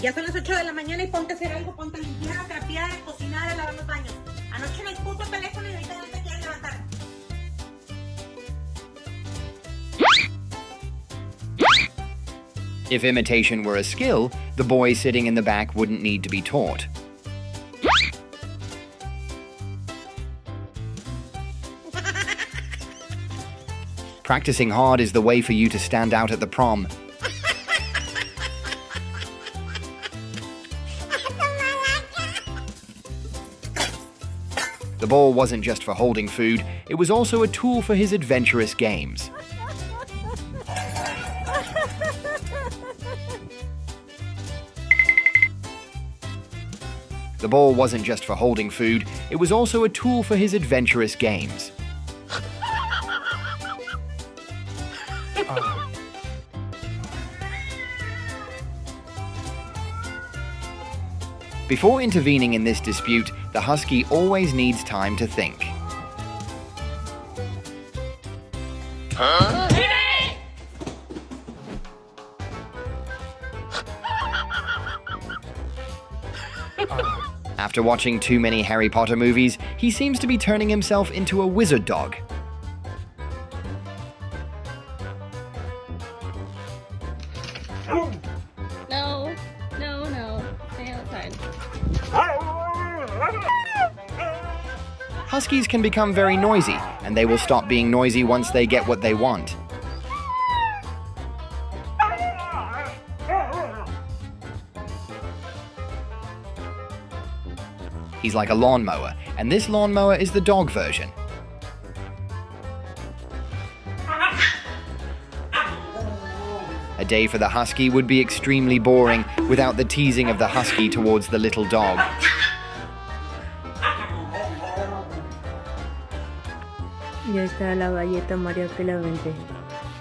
Ya son las 8 de la mañana y ponte a hacer algo, ponte a limpiar, a trapear, a cocinar, a lavar los baños. Anoche me puso el teléfono y ahorita no te quieres levantar. If imitation were a skill, the boy sitting in the back wouldn't need to be taught. Practicing hard is the way for you to stand out at the prom. The ball wasn't just for holding food, it was also a tool for his adventurous games. The ball wasn't just for holding food, it was also a tool for his adventurous games. Before intervening in this dispute, the husky always needs time to think. After watching too many Harry Potter movies, he seems to be turning himself into a wizard dog. No. Stay outside. Huskies can become very noisy, and they will stop being noisy once they get what they want. He's like a lawnmower, and this lawnmower is the dog version. A day for the husky would be extremely boring without the teasing of the husky towards the little dog. Ya está la galleta María que la vende.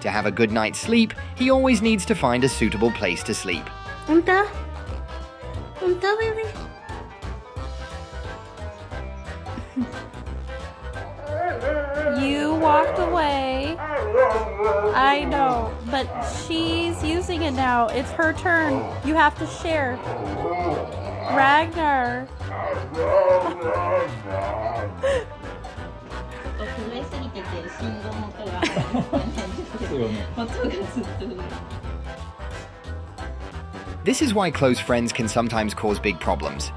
To have a good night's sleep, he always needs to find a suitable place to sleep. ¿Unta? ¿Unta, bebé? You walked away. I know, but she's using it now. It's her turn. You have to share. Ragnar. This is why close friends can sometimes cause big problems.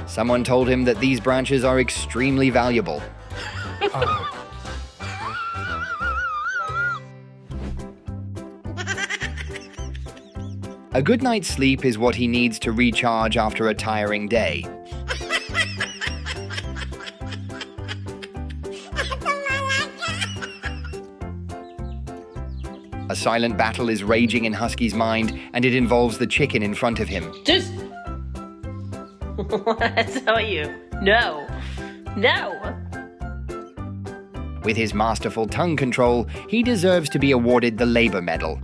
Someone told him that these branches are extremely valuable. A good night's sleep is what he needs to recharge after a tiring day. A silent battle is raging in Husky's mind, and it involves the chicken in front of him. Just... I tell you, no. With his masterful tongue control, he deserves to be awarded the Labor Medal.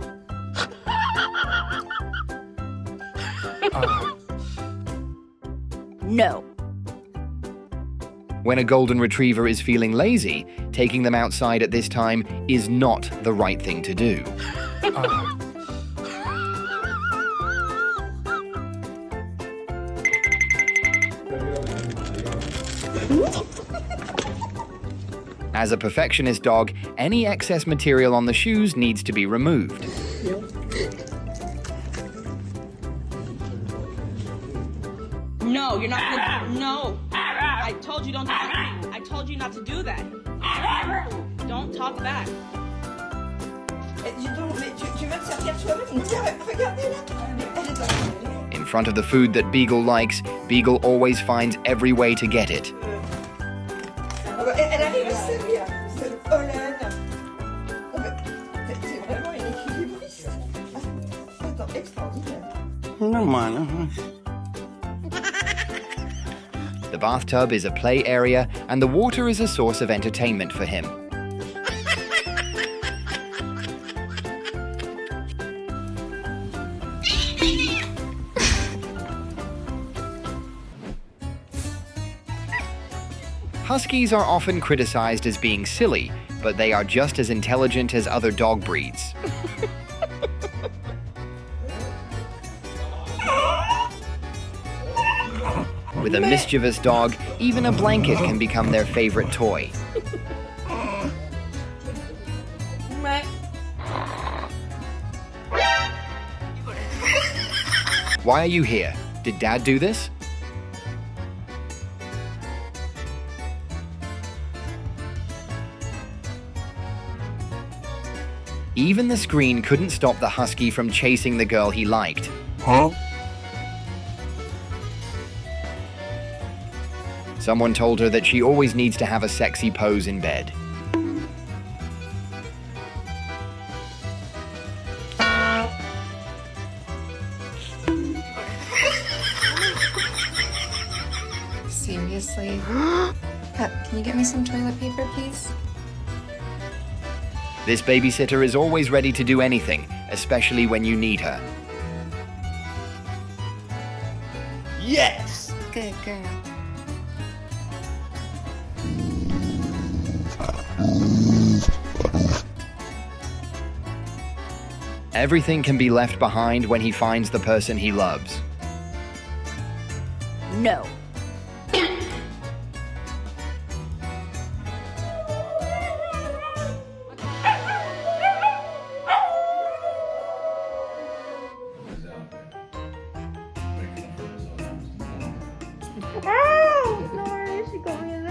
No. When a golden retriever is feeling lazy, taking them outside at this time is not the right thing to do. As a perfectionist dog, any excess material on the shoes needs to be removed. No, you're not gonna. No. I told you don't. I told you not to do that. Don't talk back. In front of the food that Beagle likes, Beagle always finds every way to get it. The bathtub is a play area, and the water is a source of entertainment for him. Huskies are often criticized as being silly, but they are just as intelligent as other dog breeds. With a mischievous dog, even a blanket can become their favorite toy. Why are you here? Did Dad do this? Even the screen couldn't stop the husky from chasing the girl he liked. Someone told her that she always needs to have a sexy pose in bed. Seriously? Pep, can you get me some toilet paper, please? This babysitter is always ready to do anything, especially when you need her. Yes! Good girl. Everything can be left behind when he finds the person he loves. No.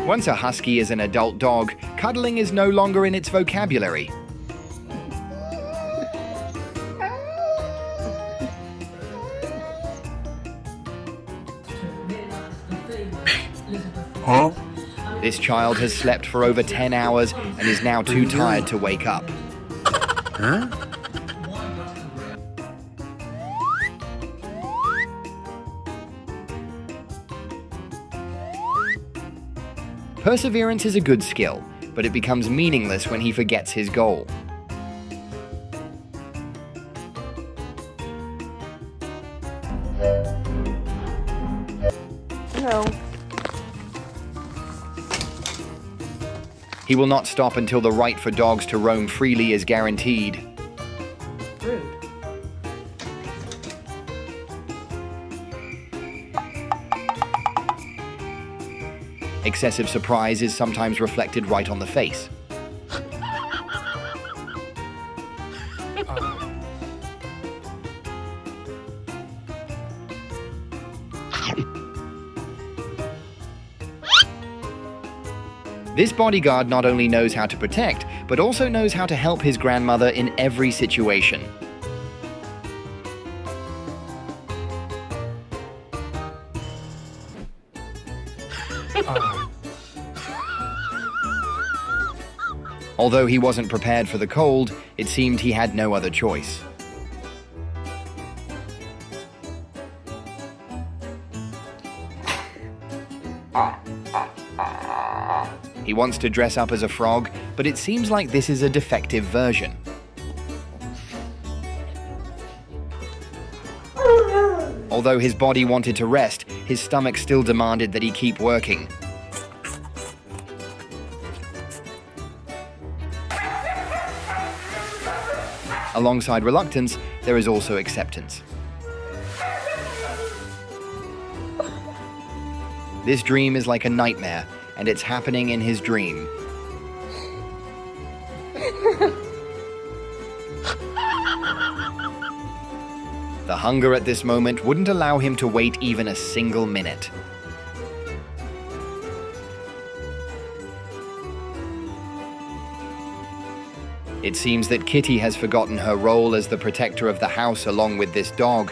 Once a husky is an adult dog, cuddling is no longer in its vocabulary. This child has slept for over 10 hours and is now too tired to wake up. Perseverance is a good skill, but it becomes meaningless when he forgets his goal. No. He will not stop until the right for dogs to roam freely is guaranteed. Excessive surprise is sometimes reflected right on the face. This bodyguard not only knows how to protect, but also knows how to help his grandmother in every situation. Although he wasn't prepared for the cold, it seemed he had no other choice. He wants to dress up as a frog, but it seems like this is a defective version. Although his body wanted to rest, his stomach still demanded that he keep working. Alongside reluctance, there is also acceptance. This dream is like a nightmare, and it's happening in his dream. The hunger at this moment wouldn't allow him to wait even a single minute. It seems that Kitty has forgotten her role as the protector of the house along with this dog.